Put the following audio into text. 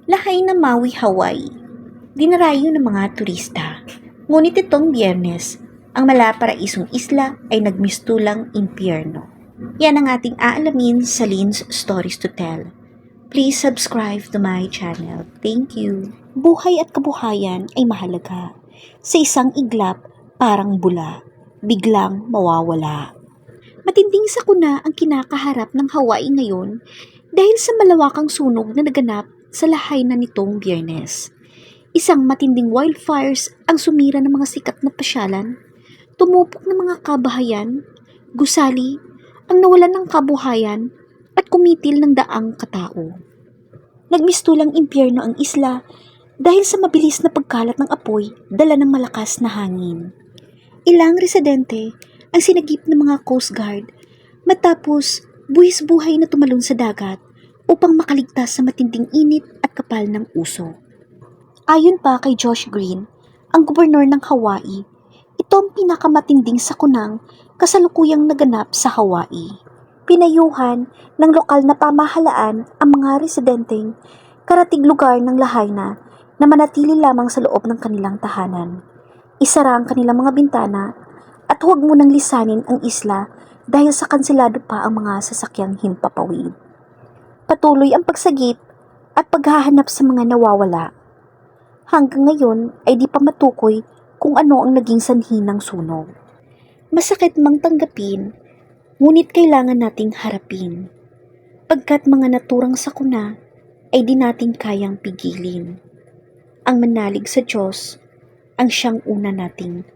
Lahay ng Maui, Hawaii. Dinarayo ng mga turista. Ngunit itong Biyernes, ang malaparaisong isla ay nagmistulang impyerno. Yan ang ating aalamin sa Lynn's Stories to Tell. Please subscribe to my channel. Thank you. Buhay at kabuhayan ay mahalaga. Sa isang iglap, parang bula, biglang mawawala. Matinding sakuna ang kinakaharap ng Hawaii ngayon dahil sa malawakang sunog na naganap sa lahay na nitong Biyernes. Isang matinding wildfires ang sumira ng mga sikat na pasyalan, tumupok ng mga kabahayan, gusali, ang nawalan ng kabuhayan at kumitil ng daang katao. Nagmistulang impyerno ang isla dahil sa mabilis na pagkalat ng apoy dala ng malakas na hangin. Ilang residente ang sinagip ng mga Coast Guard matapos buwis-buhay na tumalon sa dagat upang makaligtas sa matinding init at kapal ng uso. Ayon pa kay Josh Green, ang gobernador ng Hawaii, ito ang pinakamatinding sakunang kasalukuyang naganap sa Hawaii. Pinayuhan ng lokal na pamahalaan ang mga residenteng karatig lugar ng Lahaina na manatili lamang sa loob ng kanilang tahanan. Isara ang kanilang mga bintana at huwag munang lisanin ang isla dahil sa kanselado pa ang mga sasakyang himpapawid. Patuloy ang pagsagip at paghahanap sa mga nawawala. Hanggang ngayon ay di pa matukoy kung ano ang naging sanhi ng sunog. Masakit mang tanggapin, ngunit kailangan nating harapin. Pagkat mga naturang sakuna ay di natin kayang pigilin. Ang manalig sa Diyos ang siyang una nating